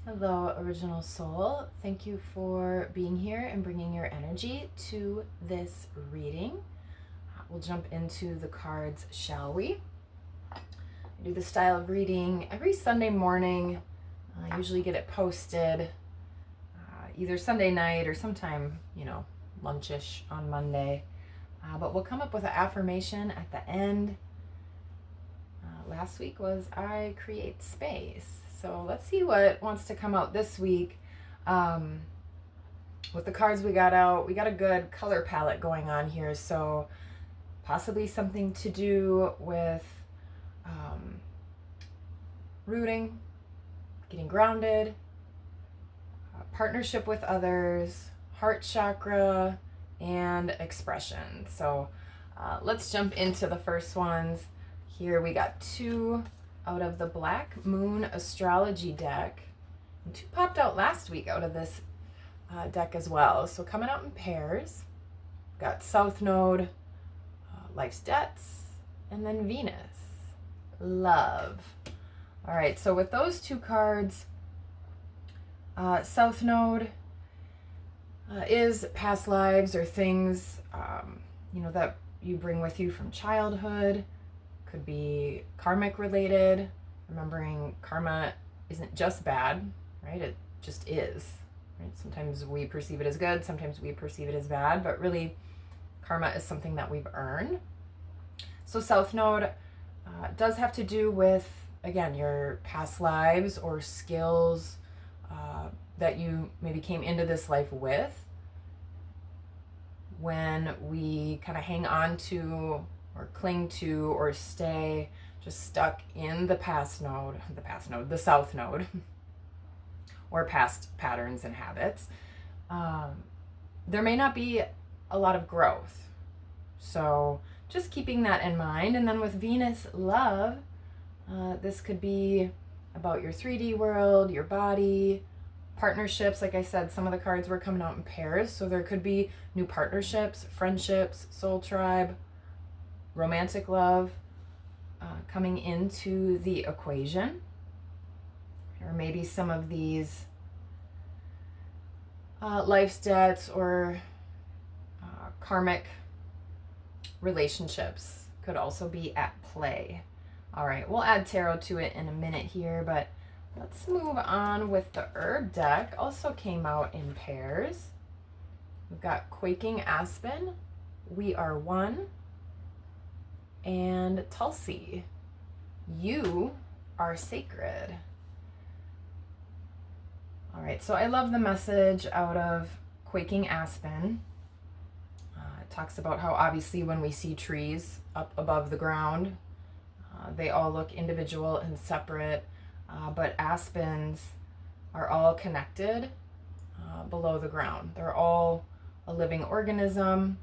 Hello, Original Soul. Thank you for being here and bringing your energy to this reading. We'll jump into the cards, shall we? I do this style of reading every Sunday morning. I usually get it posted either Sunday night or sometime, lunchish on Monday. But we'll come up with an affirmation at the end. Last week was I create space. So let's see what wants to come out this week. With the cards we got out, we got a good color palette going on here. So possibly something to do with rooting, getting grounded, partnership with others, heart chakra, and expression. So let's jump into the first ones. Here we got two out of the Black Moon Astrology deck. And two popped out last week out of this deck as well. So coming out in pairs. Got South Node, Life's Debts, and then Venus, Love. All right, so with those two cards, South Node is past lives or things, that you bring with you from childhood. Could be karmic related, remembering karma isn't just bad, right? It just is, right? Sometimes we perceive it as good, sometimes we perceive it as bad, but really karma is something that we've earned. So South Node does have to do with, again, your past lives or skills that you maybe came into this life with. When we kind of hang on to or cling to or stay just stuck in the South Node, or past patterns and habits, there may not be a lot of growth. So just keeping that in mind. And then with Venus, Love, this could be about your 3D world, your body, partnerships. Like I said, some of the cards were coming out in pairs, so there could be new partnerships, friendships, soul tribe, romantic love coming into the equation. Or maybe some of these life's debts or karmic relationships could also be at play. All right, we'll add tarot to it in a minute here, but let's move on with the herb deck. Also came out in pairs. We've got Quaking Aspen, We Are One, and Tulsi, You Are Sacred. All right, so I love the message out of Quaking Aspen. It talks about how obviously when we see trees up above the ground, they all look individual and separate, but aspens are all connected below the ground. They're all a living organism.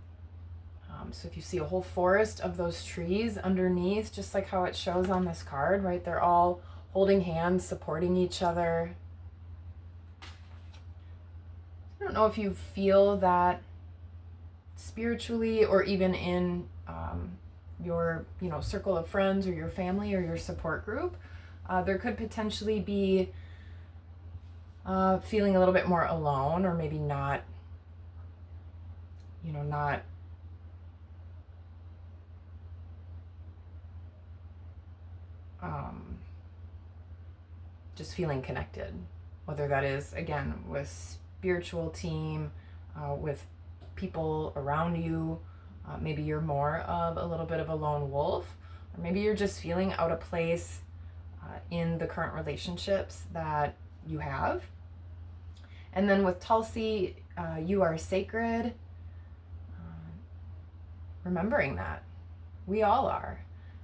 So if you see a whole forest of those trees underneath, just like how it shows on this card, right? They're all holding hands, supporting each other. I don't know if you feel that spiritually or even in your circle of friends or your family or your support group. There could potentially be feeling a little bit more alone, or maybe not just feeling connected, whether that is, again, with spiritual team, with people around you. Maybe you're more of a little bit of a lone wolf, or maybe you're just feeling out of place in the current relationships that you have. And then with Tulsi, You Are Sacred, remembering that we all are,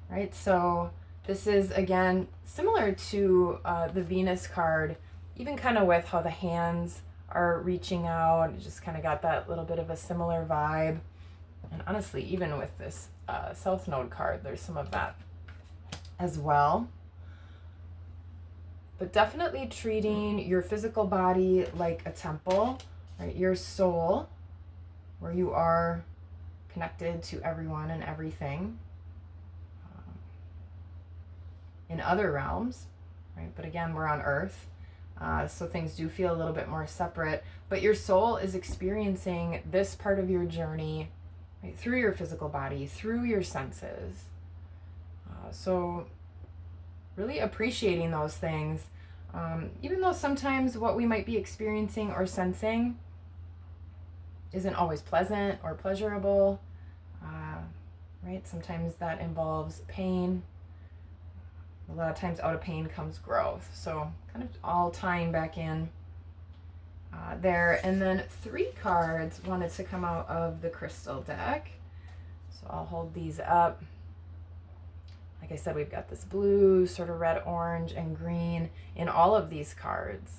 right? So this is, again, similar to the Venus card, even kind of with how the hands are reaching out. It just kind of got that little bit of a similar vibe. And honestly, even with this South Node card, there's some of that as well. But definitely treating your physical body like a temple, right? Your soul, where you are connected to everyone and everything in other realms, right? But again, we're on Earth. So things do feel a little bit more separate, but your soul is experiencing this part of your journey, right, through your physical body, through your senses. So really appreciating those things, even though sometimes what we might be experiencing or sensing isn't always pleasant or pleasurable, right? Sometimes that involves pain. A lot of times out of pain comes growth. So kind of all tying back in there. And then 3 cards wanted to come out of the crystal deck. So I'll hold these up. Like I said, we've got this blue, sort of red, orange, and green in all of these cards.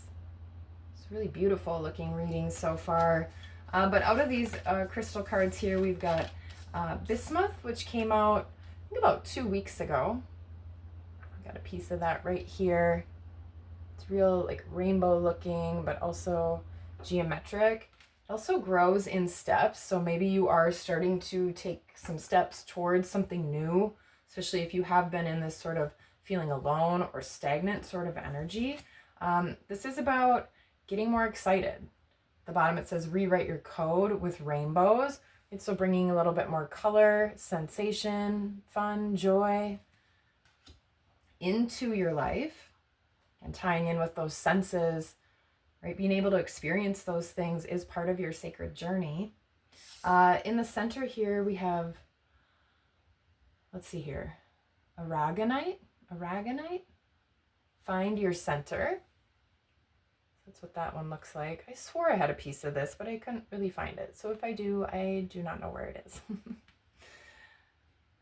It's really beautiful looking reading so far. But out of these crystal cards here, we've got bismuth, which came out I think about 2 weeks ago. I've got a piece of that right here. It's real like rainbow looking, but also geometric. It also grows in steps, so maybe you are starting to take some steps towards something new, especially if you have been in this sort of feeling alone or stagnant sort of energy. This is about getting more excited. At the bottom it says rewrite your code with rainbows. It's so bringing a little bit more color, sensation, fun, joy into your life and tying in with those senses, right? Being able to experience those things is part of your sacred journey. In the center here, we have, let's see here, aragonite. Find your center. That's what that one looks like. I swore I had a piece of this, but I couldn't really find it. So if I do not know where it is.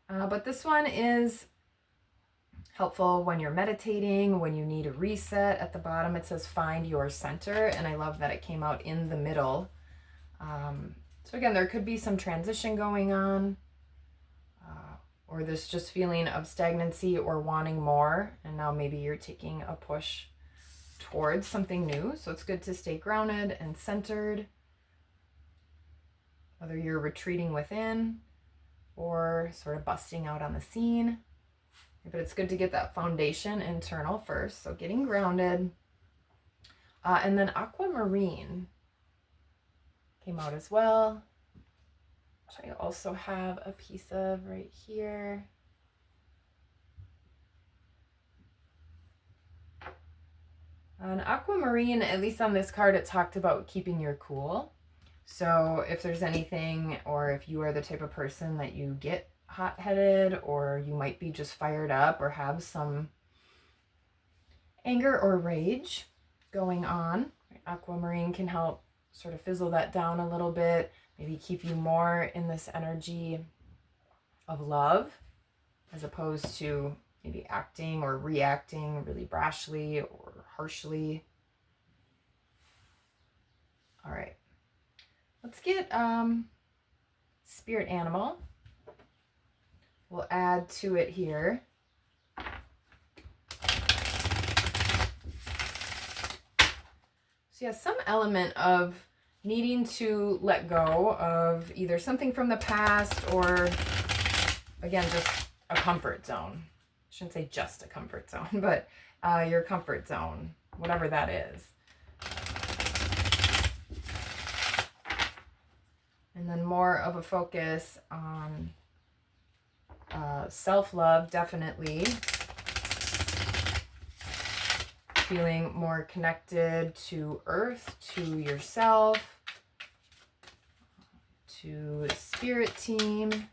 But this one is helpful when you're meditating, when you need a reset. At the bottom it says find your center, and I love that it came out in the middle. So again, there could be some transition going on, or this just feeling of stagnancy or wanting more, and now maybe you're taking a push towards something new. So it's good to stay grounded and centered, whether you're retreating within or sort of busting out on the scene. But it's good to get that foundation internal first. So getting grounded. And then aquamarine came out as well, which I also have a piece of right here. An aquamarine, at least on this card, it talked about keeping your cool. So if there's anything, or if you are the type of person that you get hot-headed, or you might be just fired up or have some anger or rage going on, aquamarine can help sort of fizzle that down a little bit, maybe keep you more in this energy of love as opposed to maybe acting or reacting really brashly or harshly. All right, let's get spirit animal. We'll add to it here. So yeah, some element of needing to let go of either something from the past or, again, just a comfort zone. I shouldn't say just a comfort zone, but your comfort zone, whatever that is. And then more of a focus on self-love, definitely. Feeling more connected to earth, to yourself, to spirit team.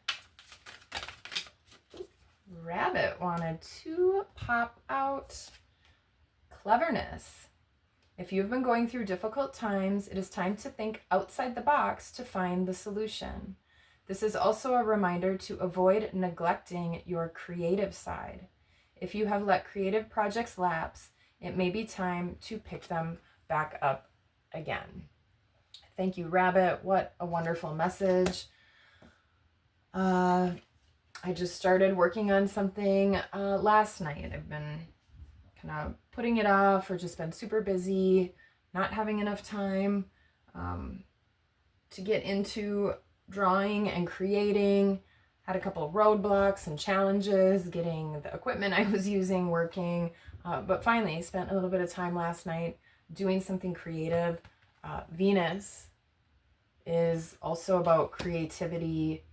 Rabbit wanted to pop out cleverness. If you've been going through difficult times, it is time to think outside the box to find the solution. This is also a reminder to avoid neglecting your creative side. If you have let creative projects lapse, it may be time to pick them back up again. Thank you, Rabbit. What a wonderful message. I just started working on something last night. I've been kind of putting it off or just been super busy, not having enough time to get into drawing and creating. Had a couple of roadblocks and challenges getting the equipment I was using working, but finally spent a little bit of time last night doing something creative. Venus is also about creativity,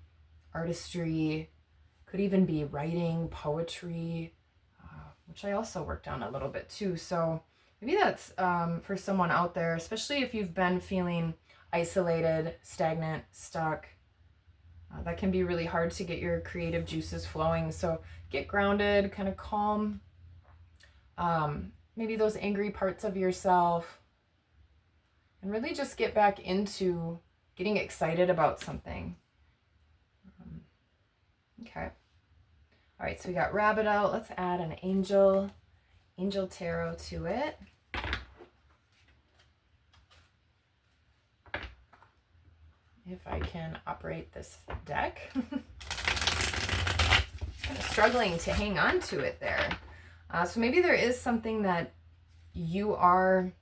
artistry, could even be writing, poetry, which I also worked on a little bit too. So maybe that's for someone out there, especially if you've been feeling isolated, stagnant, stuck. That can be really hard to get your creative juices flowing. So get grounded, kind of calm. Maybe those angry parts of yourself. And really just get back into getting excited about something. Okay. All right, so we got rabbit out. Let's add an angel tarot to it. If I can operate this deck. Kind of struggling to hang on to it there. So maybe there is something that you are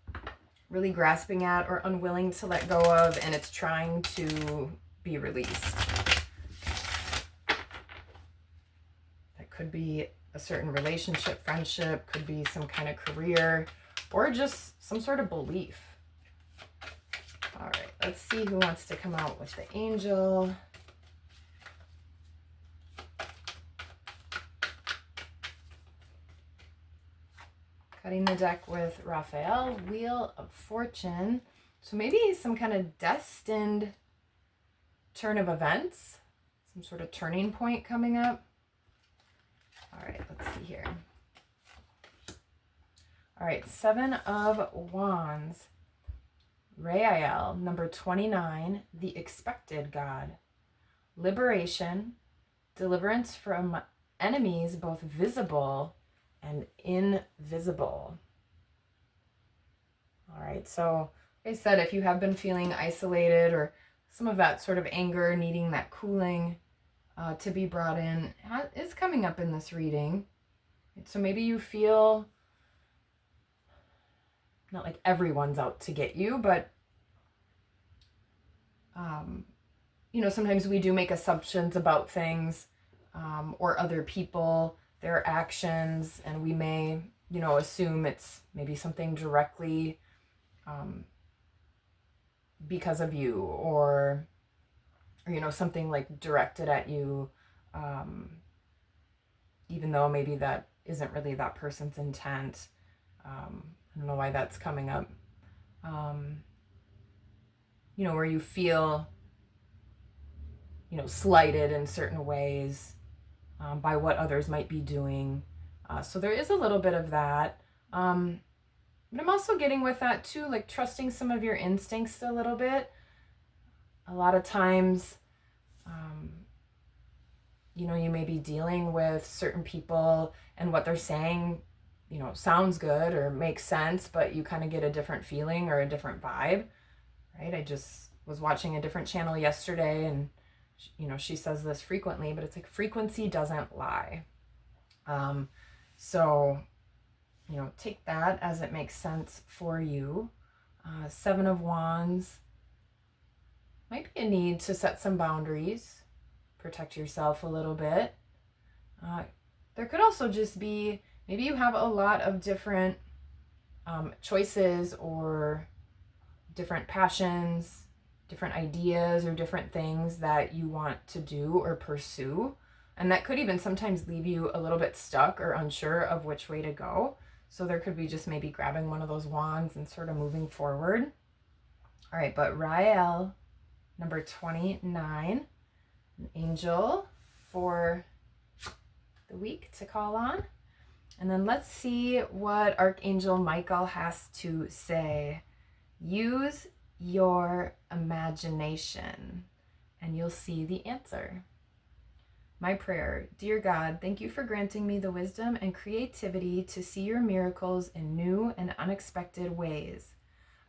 really grasping at or unwilling to let go of, and it's trying to be released. That could be a certain relationship, friendship, could be some kind of career, or just some sort of belief. All right, let's see who wants to come out with the angel. Cutting the deck with Raphael, Wheel of Fortune. So maybe some kind of destined turn of events, some sort of turning point coming up. All right, let's see here. All right, 7 of Wands. Rael, number 29, the expected God. Liberation, deliverance from enemies, both visible and invisible. All right, so like I said, if you have been feeling isolated or some of that sort of anger, needing that cooling to be brought in, is coming up in this reading. So maybe you feel not like everyone's out to get you, but you know, sometimes we do make assumptions about things or other people, their actions, and we may, you know, assume it's maybe something directly because of you, or you know, something like directed at you, even though maybe that isn't really that person's intent. I don't know why that's coming up. You know, where you feel, you know, slighted in certain ways by what others might be doing. So there is a little bit of that. But I'm also getting with that too, like trusting some of your instincts a little bit. A lot of times, you know, you may be dealing with certain people and what they're saying, you know, sounds good or makes sense, but you kind of get a different feeling or a different vibe, right? I just was watching a different channel yesterday, and, you know, she says this frequently, but it's like frequency doesn't lie. So, you know, take that as it makes sense for you. 7 of Wands. Might be a need to set some boundaries, protect yourself a little bit. There could also just be, maybe you have a lot of different choices or different passions, different ideas or different things that you want to do or pursue. And that could even sometimes leave you a little bit stuck or unsure of which way to go. So there could be just maybe grabbing one of those wands and sort of moving forward. All right, but Rael, number 29, an angel for the week to call on. And then let's see what Archangel Michael has to say. Use your imagination and you'll see the answer. My prayer, dear God, thank you for granting me the wisdom and creativity to see your miracles in new and unexpected ways.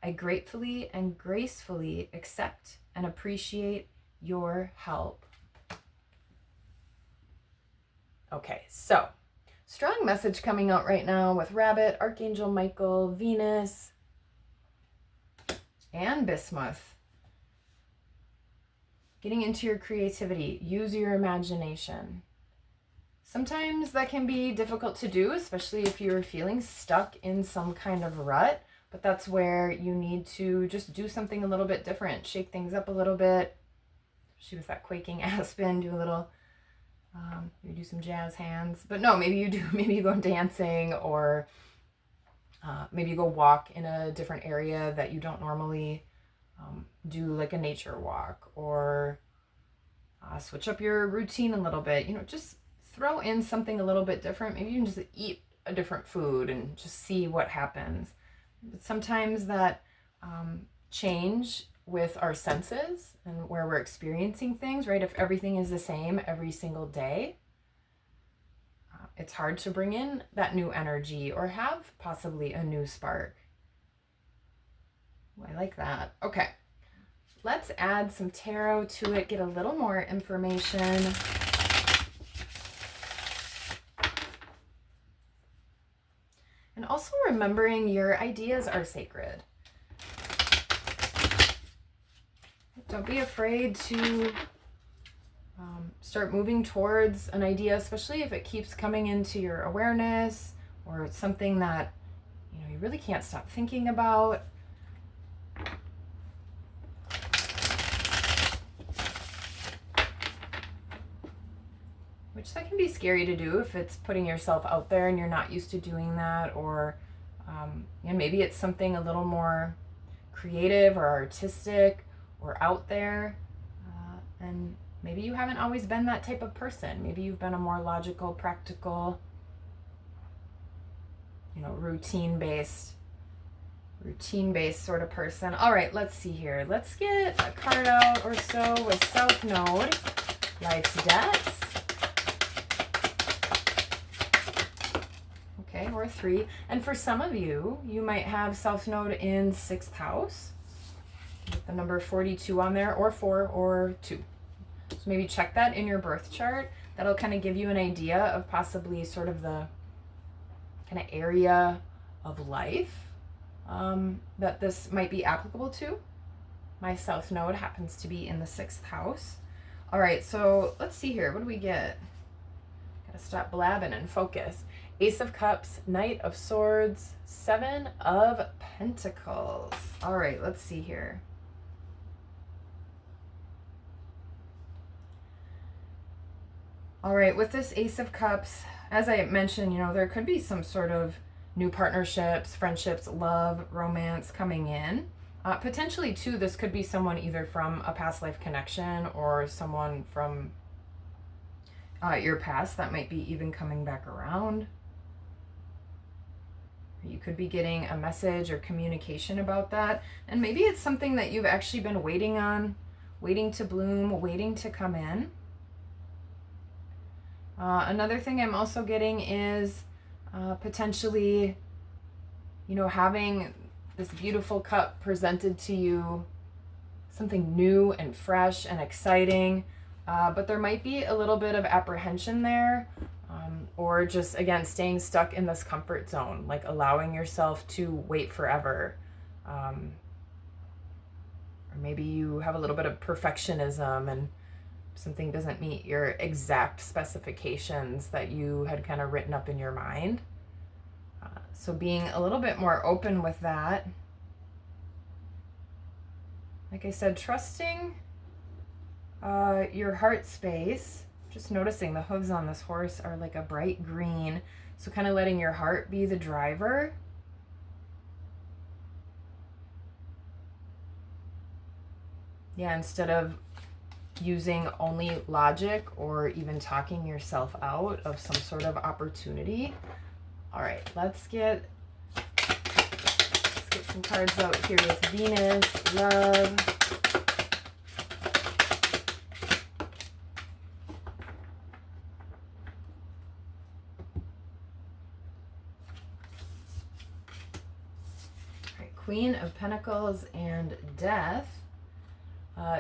I gratefully and gracefully accept and appreciate your help. Okay, so strong message coming out right now with Rabbit, Archangel Michael, Venus, and Bismuth. Getting into your creativity, use your imagination. Sometimes that can be difficult to do, especially if you're feeling stuck in some kind of rut, But that's where you need to just do something a little bit different, shake things up a little bit. She was that quaking aspen, do a little, you do some jazz hands. But no, maybe you go dancing, or maybe you go walk in a different area that you don't normally do, like a nature walk, or switch up your routine a little bit. Just throw in something a little bit different. Maybe you can just eat a different food and just see what happens. But sometimes that change with our senses and where we're experiencing things, right? If everything is the same every single day, it's hard to bring in that new energy or have possibly a new spark. Ooh, I like that. Okay, let's add some tarot to it, get a little more information. And also remembering your ideas are sacred. Don't be afraid to start moving towards an idea, especially if it keeps coming into your awareness, or it's something that you really can't stop thinking about. Which that can be scary to do if it's putting yourself out there and you're not used to doing that, or maybe it's something a little more creative or artistic or out there, and maybe you haven't always been that type of person. Maybe you've been a more logical, practical, routine-based sort of person. All right, let's see here. Let's get a card out or so with South Node, Life's Debts. Okay, or 3. And for some of you, you might have South Node in 6th house, with the number 42 on there, or 4 or 2. So maybe check that in your birth chart. That'll kind of give you an idea of possibly sort of the kind of area of life that this might be applicable to. My South Node happens to be in the 6th house. All right, so let's see here. What do we get? Gotta stop blabbing and focus. Ace of Cups, Knight of Swords, 7 of Pentacles. All right, let's see here. All right, with this Ace of Cups, as I mentioned, there could be some sort of new partnerships, friendships, love, romance coming in. Potentially, too, this could be someone either from a past life connection or someone from your past that might be even coming back around. You could be getting a message or communication about that. And maybe it's something that you've actually been waiting on, waiting to bloom, waiting to come in. Another thing I'm also getting is potentially, having this beautiful cup presented to you, something new and fresh and exciting, but there might be a little bit of apprehension there, or just, again, staying stuck in this comfort zone, like allowing yourself to wait forever. Or maybe you have a little bit of perfectionism and something doesn't meet your exact specifications that you had kind of written up in your mind. So being a little bit more open with that. Like I said, trusting your heart space. Just noticing the hooves on this horse are like a bright green. So kind of letting your heart be the driver. Yeah, instead of using only logic or even talking yourself out of some sort of opportunity. All right, let's get some cards out here with Venus, love. All right, Queen of Pentacles and Death.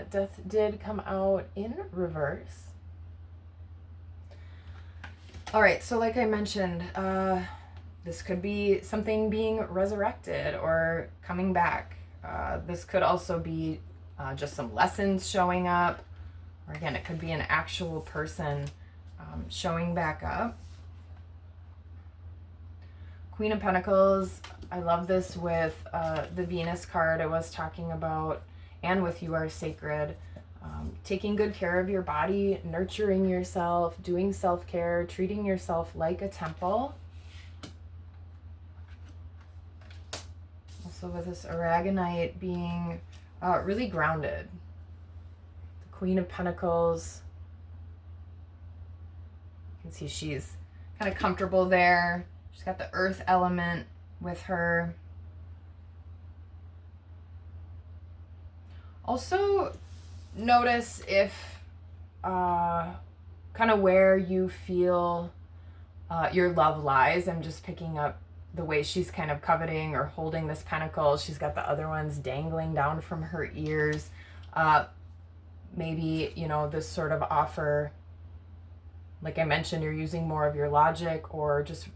Death did come out in reverse. All right, so like I mentioned, this could be something being resurrected or coming back. This could also be just some lessons showing up. Or again, it could be an actual person showing back up. Queen of Pentacles, I love this with the Venus card I was talking about, and with You Are Sacred. Taking good care of your body, nurturing yourself, doing self-care, treating yourself like a temple. Also with this aragonite being really grounded. The Queen of Pentacles. You can see she's kind of comfortable there. She's got the earth element with her. Also, notice if kind of where you feel your love lies. I'm just picking up the way she's kind of coveting or holding this pentacle. She's got the other ones dangling down from her ears. Maybe, you know, this sort of offer, like I mentioned, you're using more of your logic or just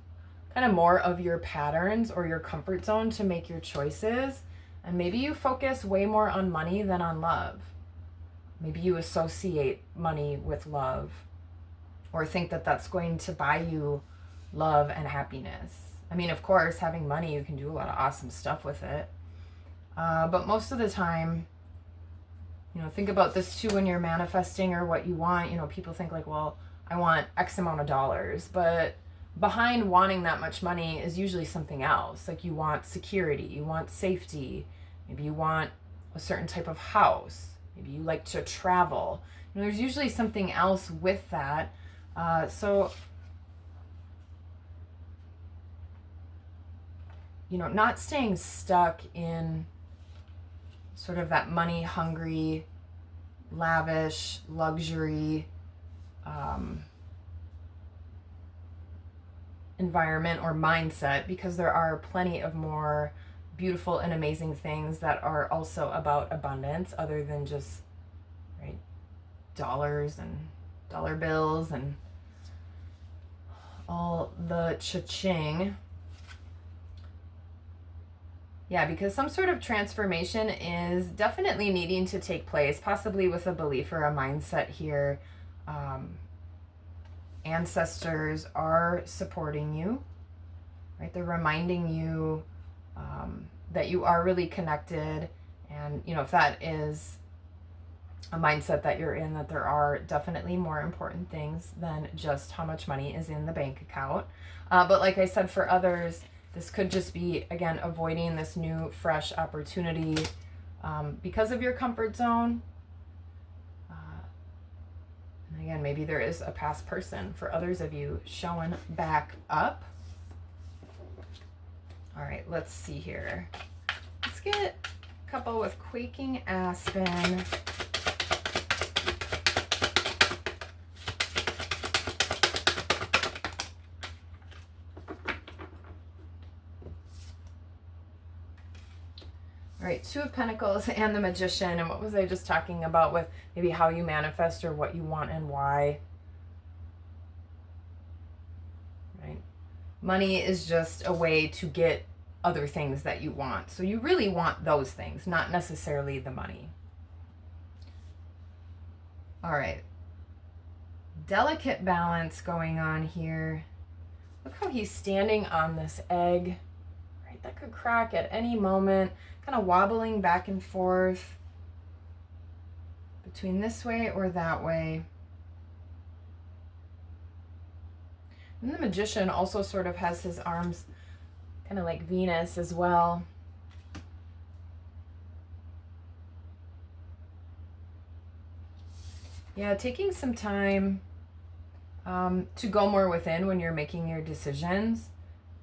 kind of more of your patterns or your comfort zone to make your choices. And maybe you focus way more on money than on love. Maybe you associate money with love or think that that's going to buy you love and happiness. I mean, of course, having money, you can do a lot of awesome stuff with it. But most of the time, you know, think about this too when you're manifesting or what you want. You know, people think like, well, I want X amount of dollars, but behind wanting that much money is usually something else. Like you want security, you want safety, maybe you want a certain type of house, maybe you like to travel. You know, there's usually something else with that. So, you know, not staying stuck in sort of that money hungry, lavish, luxury environment or mindset, because there are plenty of more beautiful and amazing things that are also about abundance other than just, right, dollars and dollar bills and all the cha-ching. Yeah, because some sort of transformation is definitely needing to take place, possibly with a belief or a mindset here. Ancestors are supporting you, right? They're reminding you that you are really connected. And, you know, if that is a mindset that you're in, that there are definitely more important things than just how much money is in the bank account. But like I said, for others, this could just be, again, avoiding this new, fresh opportunity because of your comfort zone. And again, maybe there is a past person for others of you showing back up. All right, let's see here. Let's get a couple with Quaking Aspen. All right, Two of Pentacles and the Magician. And what was I just talking about with maybe how you manifest or what you want and why? Right? Money is just a way to get other things that you want. So you really want those things, not necessarily the money. All right. Delicate balance going on here. Look how he's standing on this egg. Right? That could crack at any moment. Kind of wobbling back and forth between this way or that way. And the Magician also sort of has his arms kind of like Venus as well. Yeah, taking some time to go more within when you're making your decisions.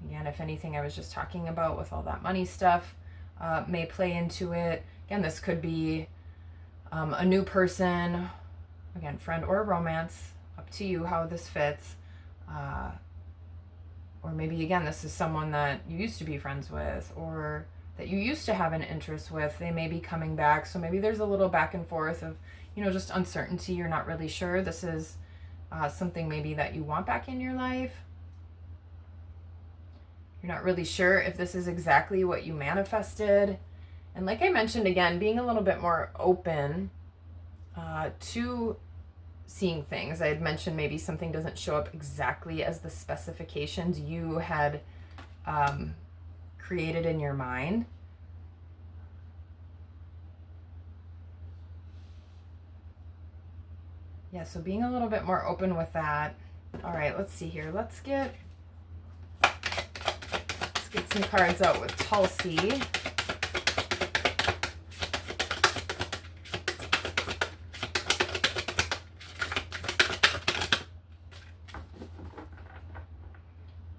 Again, if anything I was just talking about with all that money stuff may play into it. Again, this could be a new person, again, friend or romance, up to you how this fits. Or maybe, again, this is someone that you used to be friends with or that you used to have an interest with. They may be coming back. So maybe there's a little back and forth of, you know, just uncertainty. You're not really sure. This is something maybe that you want back in your life. You're not really sure if this is exactly what you manifested. And like I mentioned, again, being a little bit more open to seeing things. I had mentioned maybe something doesn't show up exactly as the specifications you had created in your mind. Yeah, so being a little bit more open with that. All right, let's see here. Let's get some cards out with Tulsi. All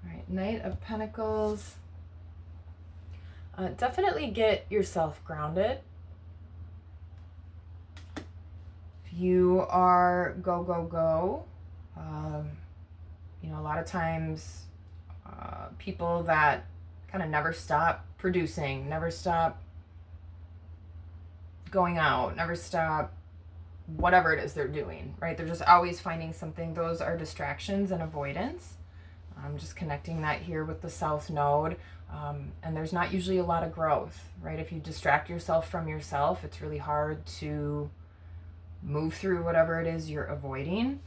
right, Knight of Pentacles. Definitely get yourself grounded. If you are go, go, go, you know, a lot of times people that kind of never stop producing, never stop going out, never stop whatever it is they're doing, right? They're just always finding something. Those are distractions and avoidance. I'm just connecting that here with the South Node. And there's not usually a lot of growth, right? If you distract yourself from yourself, it's really hard to move through whatever it is you're avoiding.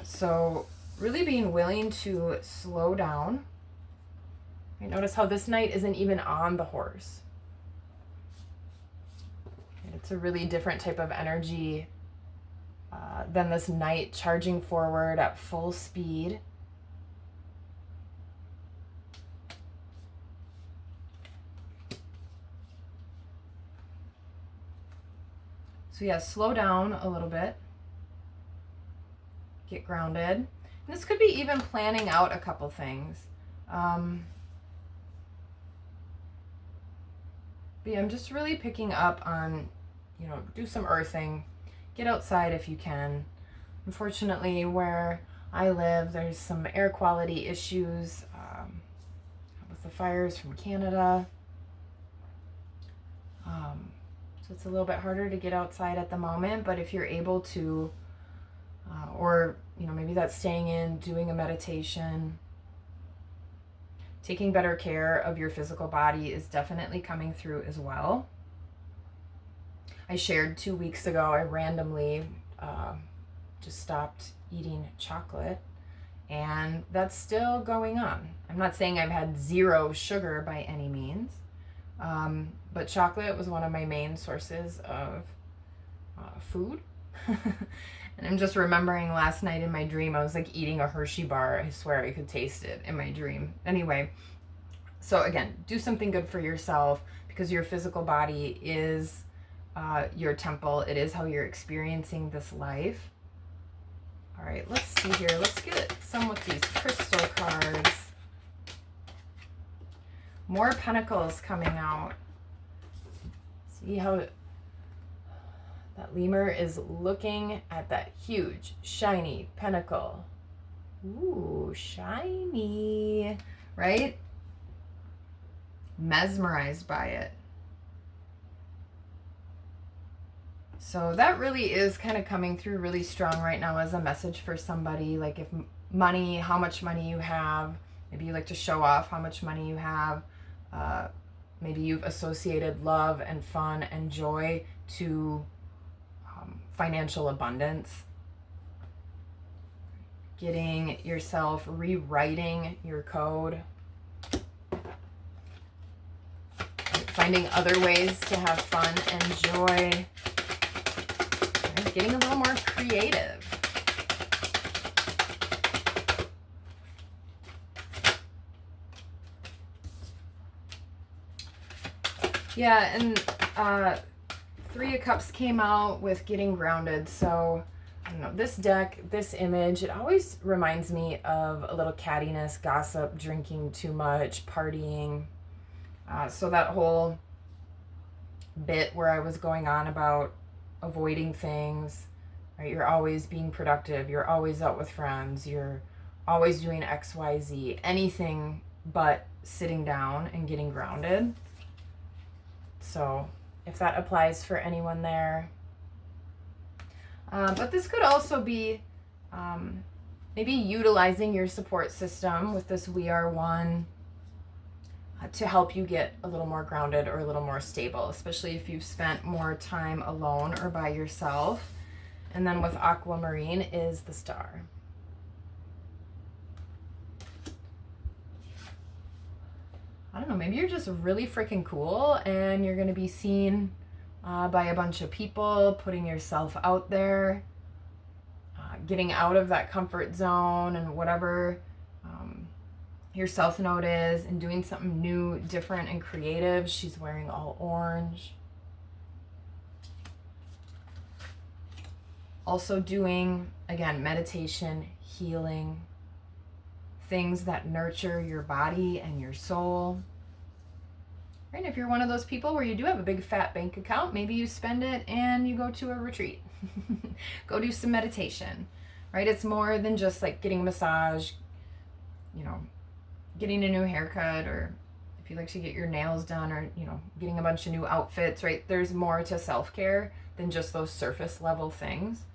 So really being willing to slow down. Right, notice how this knight isn't even on the horse. It's a really different type of energy than this knight charging forward at full speed. So yeah, slow down a little bit. Get grounded. And this could be even planning out a couple things. But yeah, I'm just really picking up on, you know, do some earthing. Get outside if you can. Unfortunately, where I live, there's some air quality issues with the fires from Canada. So it's a little bit harder to get outside at the moment, but if you're able to, or, you know, maybe that's staying in, doing a meditation, taking better care of your physical body is definitely coming through as well. I shared 2 weeks ago, I randomly just stopped eating chocolate, and that's still going on. I'm not saying I've had zero sugar by any means, but chocolate was one of my main sources of food. And I'm just remembering last night in my dream, I was like eating a Hershey bar. I swear I could taste it in my dream. Anyway, so again, do something good for yourself, because your physical body is your temple. It is how you're experiencing this life. All right, let's see here. Let's get some with these crystal cards. More pentacles coming out. See how that lemur is looking at that huge, shiny pentacle. Ooh, shiny, right? Mesmerized by it. So that really is kind of coming through really strong right now as a message for somebody. Like if money, how much money you have, maybe you like to show off how much money you have. Maybe you've associated love and fun and joy to financial abundance. Getting yourself, rewriting your code. Finding other ways to have fun and joy. And getting a little more creative. Yeah, and Three of Cups came out with getting grounded. So, I don't know, this deck, this image, it always reminds me of a little cattiness, gossip, drinking too much, partying. So that whole bit where I was going on about avoiding things, right? You're always being productive. You're always out with friends. You're always doing X, Y, Z. Anything but sitting down and getting grounded. So if that applies for anyone there. But this could also be maybe utilizing your support system with this We Are One to help you get a little more grounded or a little more stable, especially if you've spent more time alone or by yourself. And then with Aquamarine is the Star. I don't know, maybe you're just really freaking cool and you're going to be seen by a bunch of people, putting yourself out there, getting out of that comfort zone and whatever your south node is, and doing something new, different, and creative. She's wearing all orange. Also doing, again, meditation, healing, things that nurture your body and your soul. Right? If you're one of those people where you do have a big fat bank account, maybe you spend it and you go to a retreat. Go do some meditation. Right? It's more than just like getting a massage, you know, getting a new haircut, or if you like to get your nails done, or, you know, getting a bunch of new outfits, right? There's more to self-care than just those surface level things.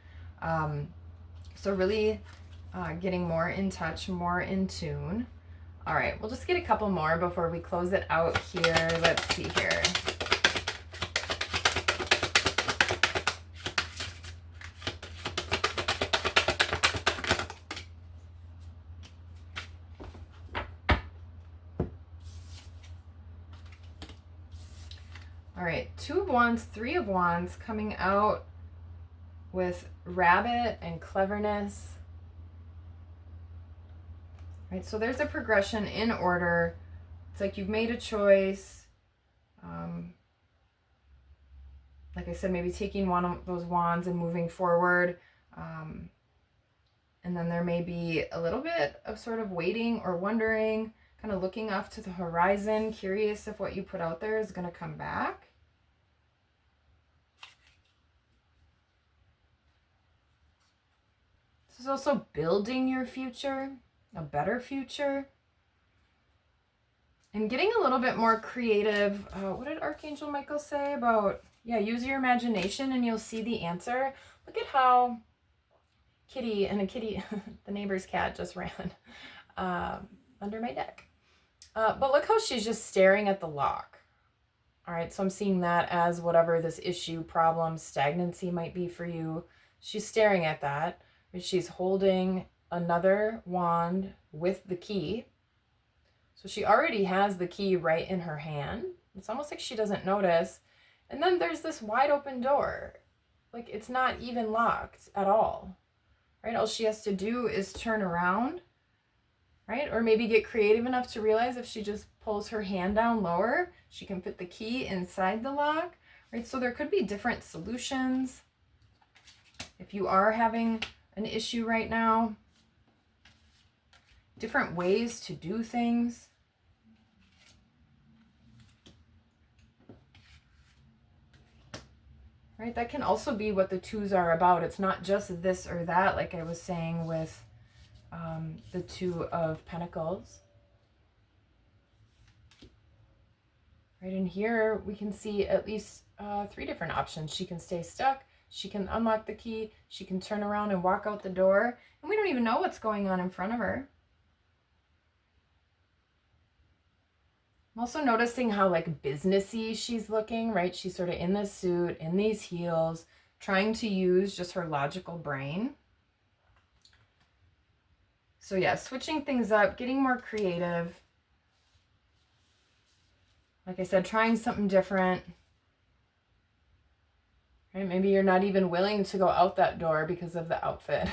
So really getting more in touch, more in tune. All right, we'll just get a couple more before we close it out here. Let's see here. All right, 2 of Wands, 3 of Wands coming out with rabbit and cleverness. Right, so there's a progression in order. It's like you've made a choice. Like I said, maybe taking one of those wands and moving forward. And then there may be a little bit of sort of waiting or wondering, kind of looking off to the horizon, curious if what you put out there is going to come back. This is also building your future, a better future. And getting a little bit more creative. What did Archangel Michael say about, yeah, use your imagination and you'll see the answer. Look at how Kitty, the neighbor's cat just ran under my deck. But look how she's just staring at the lock. All right, so I'm seeing that as whatever this issue, problem, stagnancy might be for you. She's staring at that. She's holding another wand with the key. So she already has the key right in her hand. It's almost like she doesn't notice. And then there's this wide open door. Like, it's not even locked at all. Right? All she has to do is turn around, right? Or maybe get creative enough to realize if she just pulls her hand down lower, she can fit the key inside the lock, right? So there could be different solutions. If you are having an issue right now, different ways to do things. Right? That can also be what the twos are about. It's not just this or that, like I was saying with the 2 of Pentacles. Right in here, we can see at least 3 different options. She can stay stuck. She can unlock the key. She can turn around and walk out the door. And we don't even know what's going on in front of her. I'm also noticing how like businessy she's looking, right? She's sort of in this suit, in these heels, trying to use just her logical brain. So yeah, switching things up, getting more creative. Like I said, trying something different. Right? Maybe you're not even willing to go out that door because of the outfit,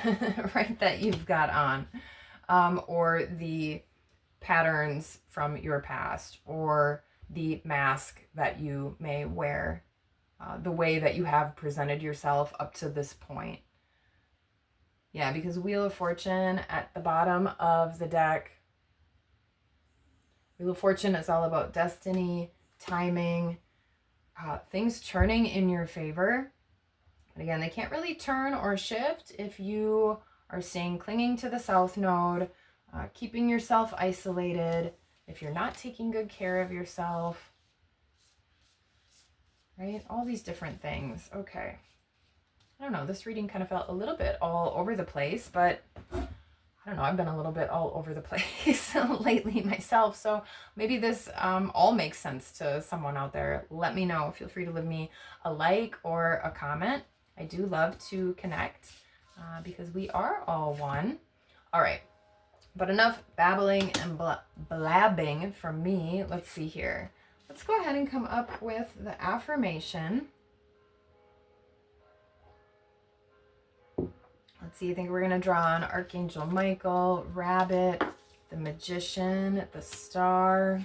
right, that you've got on. Or the patterns from your past, or the mask that you may wear, the way that you have presented yourself up to this point. Yeah, because Wheel of Fortune at the bottom of the deck. Wheel of Fortune is all about destiny, timing, things turning in your favor. And again, they can't really turn or shift if you are staying clinging to the South Node, keeping yourself isolated, if you're not taking good care of yourself, right? All these different things. Okay. I don't know. This reading kind of felt a little bit all over the place, but I don't know. I've been a little bit all over the place lately myself. So maybe this all makes sense to someone out there. Let me know. Feel free to leave me a like or a comment. I do love to connect because we are all one. All right. But enough babbling and blabbing from me. Let's see here. Let's go ahead and come up with the affirmation. Let's see, I think we're going to draw on Archangel Michael, Rabbit, the Magician, the Star,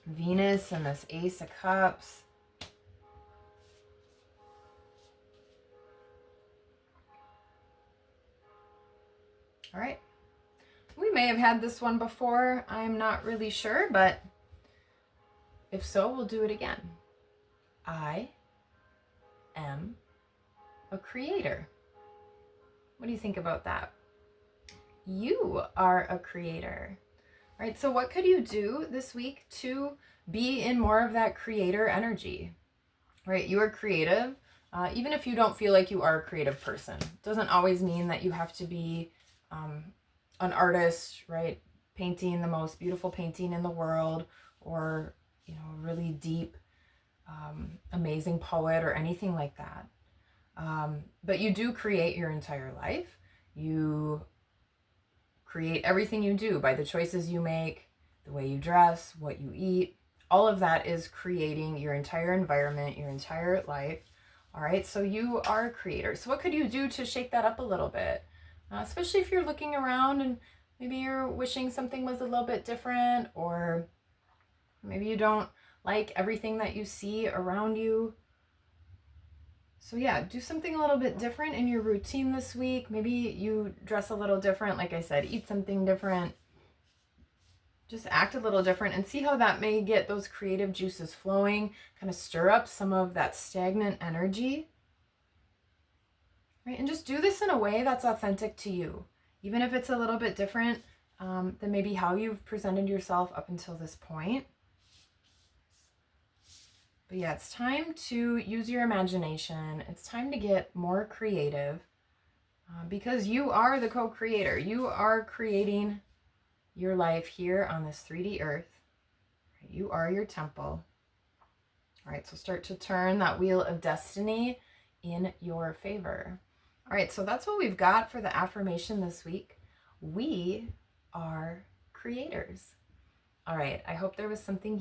Venus, and this Ace of Cups. All right. We may have had this one before. I'm not really sure, but if so, we'll do it again. I am a creator. What do you think about that? You are a creator. All right, so what could you do this week to be in more of that creator energy? Right, you are creative. Even if you don't feel like you are a creative person, it doesn't always mean that you have to be an artist, right? Painting the most beautiful painting in the world, or, you know, a really deep, amazing poet or anything like that. But you do create your entire life. You create everything you do by the choices you make, the way you dress, what you eat. All of that is creating your entire environment, your entire life. All right, so you are a creator. So what could you do to shake that up a little bit? Especially if you're looking around and maybe you're wishing something was a little bit different, or maybe you don't like everything that you see around you. So yeah, do something a little bit different in your routine this week. Maybe you dress a little different, like I said, eat something different. Just act a little different and see how that may get those creative juices flowing, kind of stir up some of that stagnant energy. Right? And just do this in a way that's authentic to you, even if it's a little bit different than maybe how you've presented yourself up until this point. But yeah, it's time to use your imagination. It's time to get more creative because you are the co-creator. You are creating your life here on this 3D earth. You are your temple. All right, so start to turn that wheel of destiny in your favor. All right, so that's what we've got for the affirmation this week. We are creators. All right, I hope there was something